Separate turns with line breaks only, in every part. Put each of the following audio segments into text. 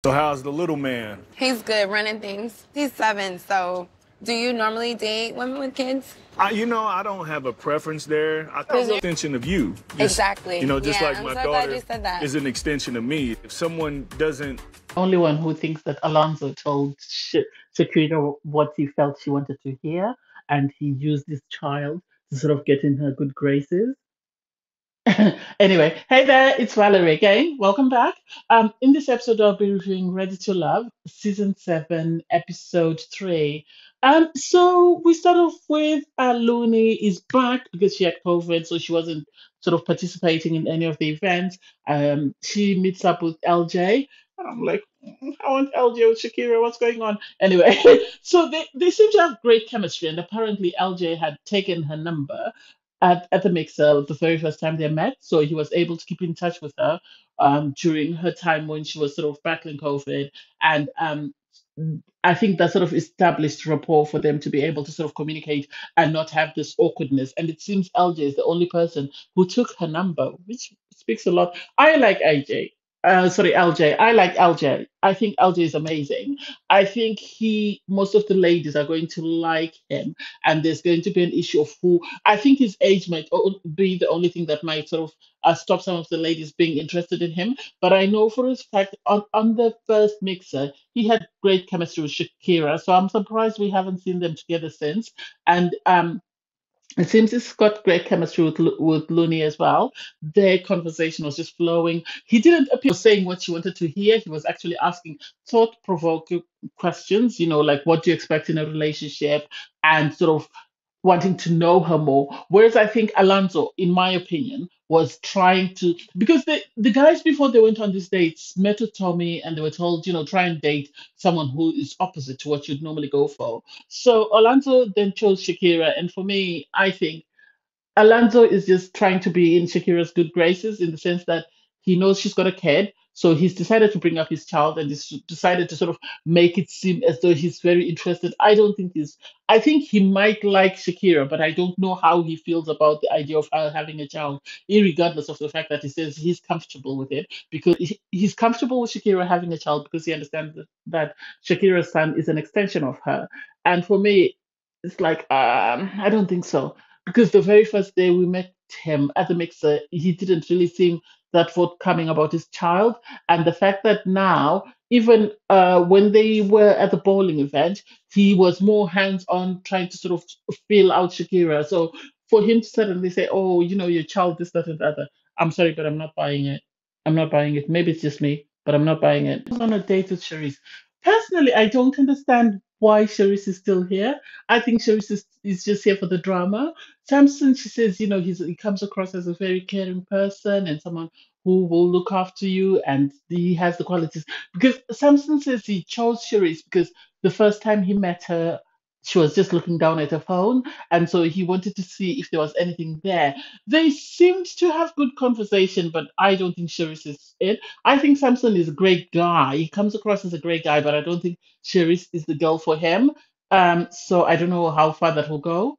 So how's the little man?
He's good running things. He's 7, so do you normally date women with kids?
I don't have a preference there. I thought really extension of you.
Exactly.
Just
Yeah,
like
I'm
my
so glad you
daughter
said that.
is an extension of me. If someone doesn't
Only one who thinks that Alonso told Shakira what he felt she wanted to hear, and he used this child to sort of get in her good graces. Anyway, hey there, it's Valerie again. Welcome back. In this episode, I'll be reviewing Ready to Love, season 7, episode 3. So we start off with Looney is back because she had COVID, so she wasn't sort of participating in any of the events. She meets up with LJ. I'm like, I want LJ with Shakira. What's going on? Anyway, so they seem to have great chemistry, and apparently LJ had taken her number at the mixer the very first time they met. So he was able to keep in touch with her during her time when she was sort of battling COVID. And I think that sort of established rapport for them to be able to sort of communicate and not have this awkwardness. And it seems LJ is the only person who took her number, which speaks a lot. I like AJ. Sorry, LJ. I like LJ. I think LJ is amazing. I think most of the ladies are going to like him, and there's going to be an issue of who. I think his age might be the only thing that might sort of stop some of the ladies being interested in him. But I know for a fact on the first mixer, he had great chemistry with Shakira. So I'm surprised we haven't seen them together since. And it seems he's got great chemistry with Looney as well. Their conversation was just flowing. He didn't appear saying what she wanted to hear. He was actually asking thought-provoking questions, like what do you expect in a relationship, and sort of wanting to know her more. Whereas I think Alonso, in my opinion, was trying to, because the guys before they went on these dates met with Tommy and they were told, try and date someone who is opposite to what you'd normally go for. So Alonso then chose Shakira, and for me, I think Alonso is just trying to be in Shakira's good graces in the sense that he knows she's got a kid. So he's decided to bring up his child and he's decided to sort of make it seem as though he's very interested. I think he might like Shakira, but I don't know how he feels about the idea of her having a child, regardless of the fact that he says he's comfortable with it because he's comfortable with Shakira having a child because he understands that Shakira's son is an extension of her. And for me, it's like, I don't think so because the very first day we met him at the mixer, he didn't really seem that forthcoming about his child. And the fact that now, even when they were at the bowling event, he was more hands on trying to sort of feel out Shakira. So for him to suddenly say, oh, your child, this, that, and the other, I'm sorry, but I'm not buying it. I'm not buying it. Maybe it's just me, but I'm not buying it. I was on a date with Charisse. Personally, I don't understand why Charisse is still here. I think Charisse is just here for the drama. Samson, she says, he comes across as a very caring person and someone who will look after you, and he has the qualities. Because Samson says he chose Cherise because the first time he met her, she was just looking down at her phone, and so he wanted to see if there was anything there. They seemed to have good conversation, but I don't think Cherise is it. I think Samson is a great guy. He comes across as a great guy, but I don't think Cherise is the girl for him. So I don't know how far that will go.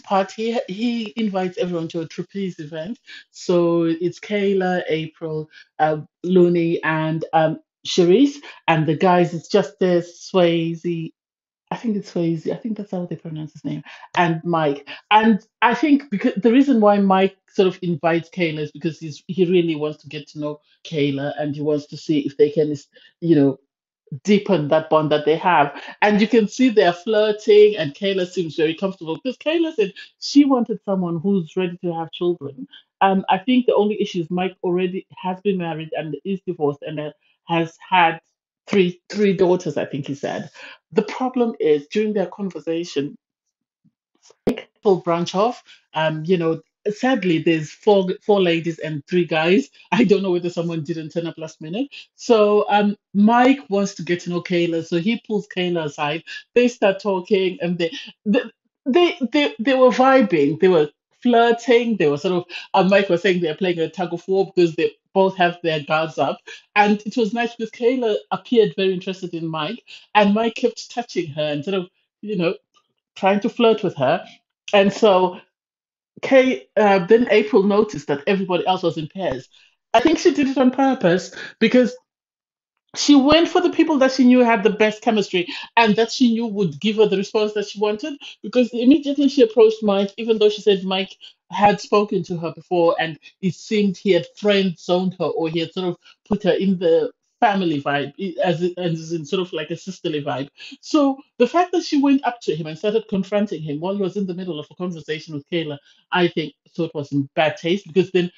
Party, he invites everyone to a trapeze event. So it's Kayla, April, Looney, and Charisse. And the guys, it's just Swayze. I think it's Swayze. I think that's how they pronounce his name. And Mike. And I think because the reason why Mike sort of invites Kayla is because he really wants to get to know Kayla and he wants to see if they can, you know, deepen that bond that they have. And you can see they're flirting, and Kayla seems very comfortable because Kayla said she wanted someone who's ready to have children. I think the only issue is Mike already has been married and is divorced and has had three daughters, I think he said. The problem is during their conversation, full branch off. Sadly, there's four ladies and three guys. I don't know whether someone didn't turn up last minute. So Mike wants to get to know Kayla, so he pulls Kayla aside. They start talking, and they they were vibing. They were flirting. They were sort of. Mike was saying they're playing a tug of war because they both have their guards up, and it was nice because Kayla appeared very interested in Mike, and Mike kept touching her and sort of you know trying to flirt with her. And so then April noticed that everybody else was in pairs. I think she did it on purpose because She went for the people that she knew had the best chemistry and that she knew would give her the response that she wanted. Because immediately she approached Mike, even though she said Mike had spoken to her before and it seemed he had friend zoned her or he had sort of put her in the family vibe, as in sort of like a sisterly vibe. So the fact that she went up to him and started confronting him while he was in the middle of a conversation with Kayla, I think thought was in bad taste, because then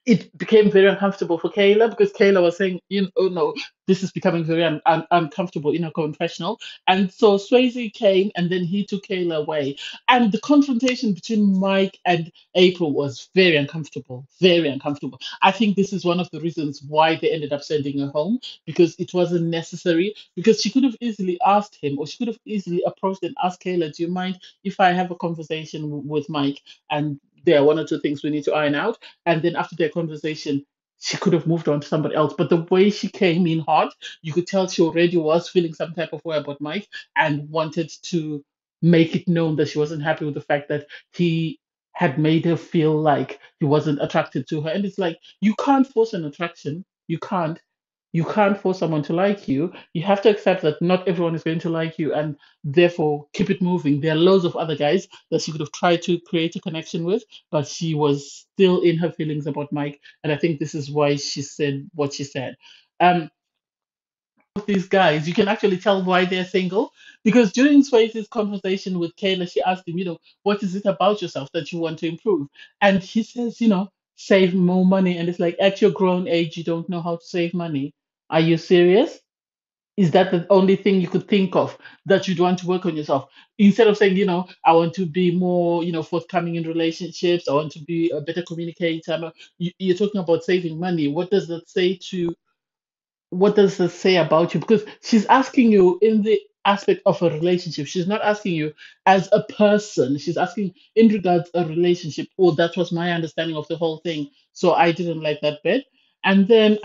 it became very uncomfortable for Kayla, because Kayla was saying, oh no, this is becoming very uncomfortable in a confessional. And so Swayze came and then he took Kayla away. And the confrontation between Mike and April was very uncomfortable, very uncomfortable. I think this is one of the reasons why they ended up sending her home, because it wasn't necessary. Because she could have easily asked him, or she could have easily approached and asked Kayla, do you mind if I have a conversation with Mike? And there are one or two things we need to iron out, and then after their conversation, she could have moved on to somebody else. But the way she came in hot, you could tell she already was feeling some type of way about Mike and wanted to make it known that she wasn't happy with the fact that he had made her feel like he wasn't attracted to her. And it's like, you can't force an attraction. You can't. You can't force someone to like you. You have to accept that not everyone is going to like you, and therefore keep it moving. There are loads of other guys that she could have tried to create a connection with, but she was still in her feelings about Mike, and I think this is why she said what she said. Um, these guys, you can actually tell why they're single, because during Swayze's conversation with Kayla, she asked him, what is it about yourself that you want to improve? And he says, save more money. And it's like, at your grown age, you don't know how to save money. Are you serious? Is that the only thing you could think of, that you'd want to work on yourself? Instead of saying, I want to be more, forthcoming in relationships, I want to be a better communicator. You're talking about saving money. What does that say about you? Because she's asking you in the aspect of a relationship. She's not asking you as a person. She's asking in regards a relationship. Oh, that was my understanding of the whole thing. So I didn't like that bit. And then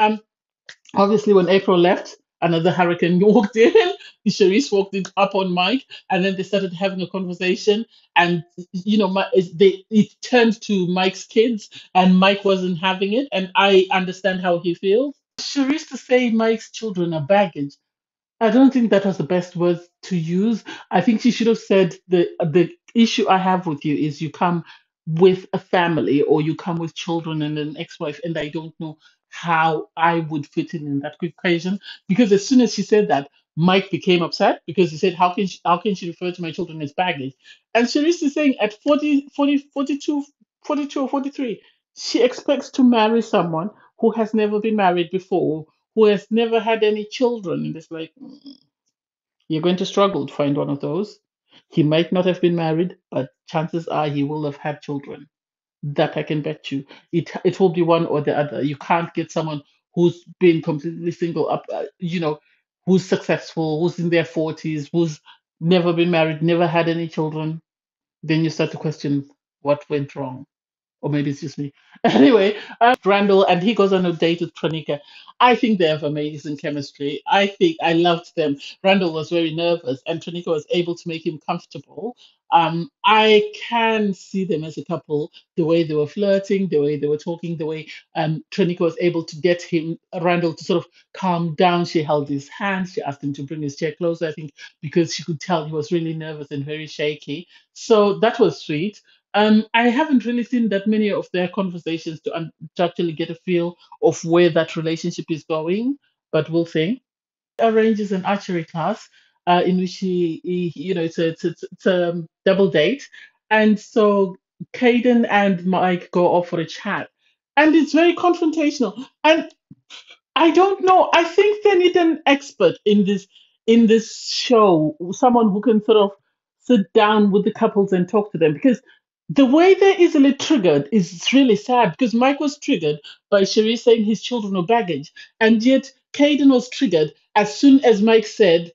obviously, when April left, another hurricane walked in. Charisse walked in up on Mike, and then they started having a conversation. And it turned to Mike's kids, and Mike wasn't having it. And I understand how he feels. Charisse to say Mike's children are baggage. I don't think that was the best words to use. I think she should have said the issue I have with you is you come with a family, or you come with children and an ex-wife, and I don't know how I would fit in that equation. Because as soon as she said that, Mike became upset, because he said, how can she refer to my children as baggage? And Sharice is saying at 42 or 43, she expects to marry someone who has never been married before, who has never had any children. And it's like, you're going to struggle to find one of those. He might not have been married, but chances are he will have had children. That I can bet you. It will be one or the other. You can't get someone who's been completely single up, who's successful, who's in their 40s, who's never been married, never had any children. Then you start to question what went wrong, or maybe it's just me. Anyway, Randall, and he goes on a date with Tronika. I think they have amazing chemistry. I think I loved them. Randall was very nervous, and Tronika was able to make him comfortable. I can see them as a couple, the way they were flirting, the way they were talking, the way Tronika was able to get Randall to sort of calm down. She held his hand, she asked him to bring his chair closer, I think, because she could tell he was really nervous and very shaky. So that was sweet. I haven't really seen that many of their conversations to actually get a feel of where that relationship is going, but we'll see. Arranges an archery class in which it's a double date, and so Caden and Mike go off for a chat, and it's very confrontational. And I don't know. I think they need an expert in this show, someone who can sort of sit down with the couples and talk to them, because the way they're easily triggered is really sad. Because Mike was triggered by Cherie saying his children were baggage, and yet Caden was triggered as soon as Mike said,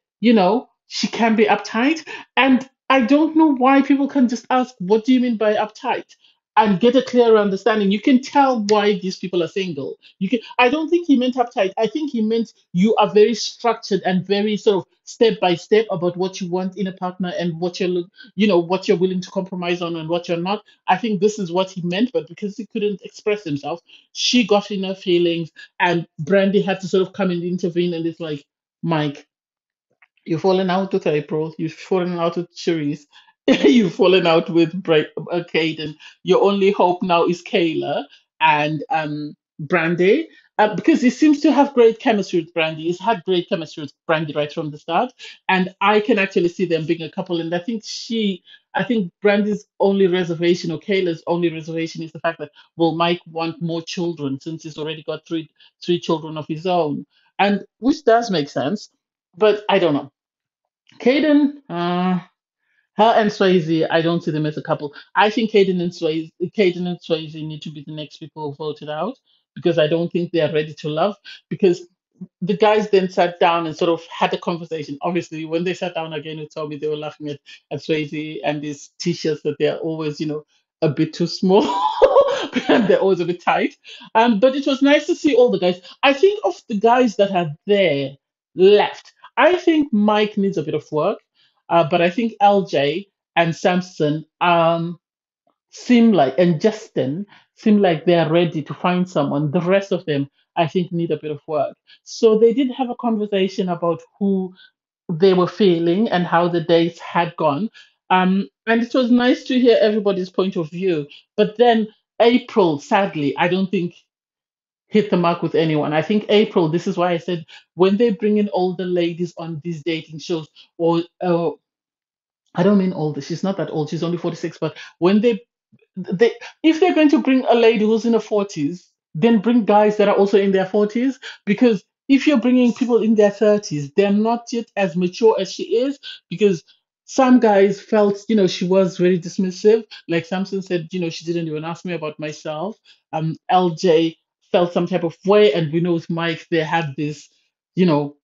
she can be uptight. And I don't know why people can just ask, "What do you mean by uptight?" and get a clearer understanding. You can tell why these people are single. You can. I don't think he meant uptight. I think he meant you are very structured and very sort of step by step about what you want in a partner and what what you're willing to compromise on and what you're not. I think this is what he meant, but because he couldn't express himself, she got in her feelings, and Brandy had to sort of come and intervene. And it's like, Mike, you've fallen out with April. You've fallen out with Cherise. You've fallen out with Caden. Your only hope now is Kayla and Brandy. Because he seems to have great chemistry with Brandy. He's had great chemistry with Brandy right from the start. And I can actually see them being a couple. And I think Brandy's only reservation or Kayla's only reservation is the fact that, will Mike want more children since he's already got three children of his own? And which does make sense. But I don't know. Caden, her and Swayze, I don't see them as a couple. I think Caden and Swayze need to be the next people voted out because I don't think they are ready to love. Because the guys then sat down and sort of had a conversation. Obviously, when they sat down again with Tommy, they were laughing at Swayze and these t-shirts that they're always, a bit too small. And they're always a bit tight. But it was nice to see all the guys. I think of the guys that are there left. I think Mike needs a bit of work, but I think LJ and Samson seem like, and Justin seem like they are ready to find someone. The rest of them, I think, need a bit of work. So they did have a conversation about who they were feeling and how the days had gone. And it was nice to hear everybody's point of view. But then April, sadly, I don't think hit the mark with anyone. I think April, this is why I said when they bring in older ladies on these dating shows, or I don't mean older, she's not that old, she's only 46, but when they if they're going to bring a lady who's in her 40s, then bring guys that are also in their 40s, because if you're bringing people in their 30s, they're not yet as mature as she is, because some guys felt, she was very dismissive. Like Samson said, she didn't even ask me about myself. LJ felt some type of way, and we know with Mike, they had this, you know,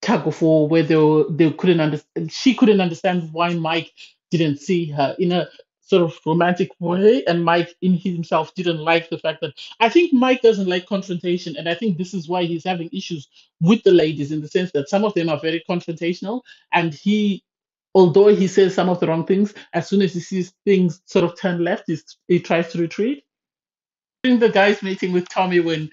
tug of war where they couldn't understand. She couldn't understand why Mike didn't see her in a sort of romantic way, and Mike in himself didn't like the fact that, I think Mike doesn't like confrontation, and I think this is why he's having issues with the ladies, in the sense that some of them are very confrontational, and although he says some of the wrong things, as soon as he sees things sort of turn left, he tries to retreat. During the guys meeting with Tommy, when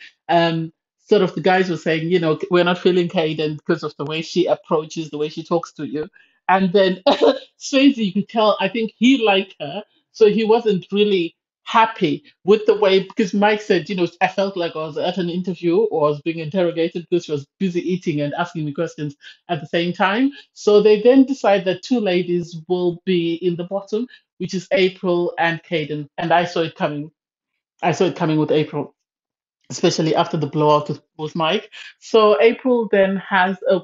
sort of the guys were saying, we're not feeling Hayden because of the way she approaches, the way she talks to you. And then Swayze, you could tell, I think he liked her, so he wasn't really happy with the way, because Mike said, I felt like I was at an interview or I was being interrogated because she was busy eating and asking me questions at the same time. So they then decide that two ladies will be in the bottom, which is April and Caden. And I saw it coming with April, especially after the blowout with Mike. So April then has a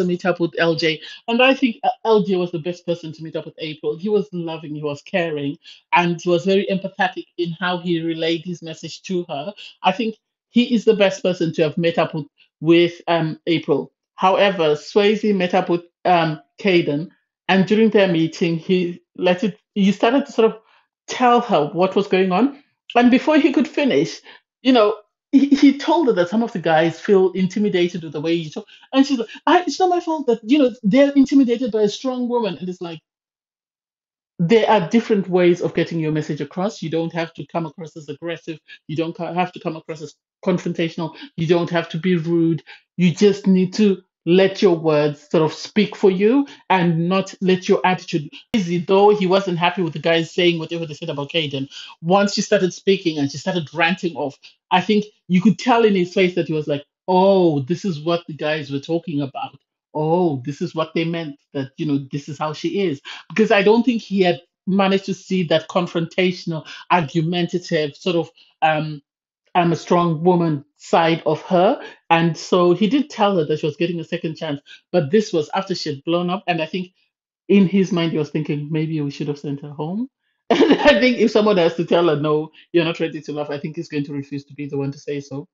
meetup with LJ, and I think LJ was the best person to meet up with April. He was loving, he was caring, and he was very empathetic in how he relayed his message to her. I think he is the best person to have met up with April. However, Swayze met up with Caden, and during their meeting, he started to sort of tell her what was going on, and before he could finish, you know, he told her that some of the guys feel intimidated with the way you talk, and she's like, "It's not my fault that they're intimidated by a strong woman." And it's like, there are different ways of getting your message across. You don't have to come across as aggressive. You don't have to come across as confrontational. You don't have to be rude. You just need to let your words sort of speak for you and not let your attitude. Easy, though he wasn't happy with the guys saying whatever they said about Caden, once she started speaking and she started ranting off, I think you could tell in his face that he was like, oh, this is what the guys were talking about. Oh, this is what they meant, that, this is how she is, because I don't think he had managed to see that confrontational, argumentative sort of I'm a strong woman side of her. And so he did tell her that she was getting a second chance, but this was after she had blown up. And I think in his mind, he was thinking maybe we should have sent her home. And I think if someone has to tell her, no, you're not ready to love, I think he's going to refuse to be the one to say so.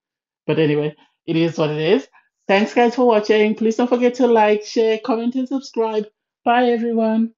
But anyway, it is what it is. Thanks, guys, for watching. Please don't forget to like, share, comment, and subscribe. Bye, everyone.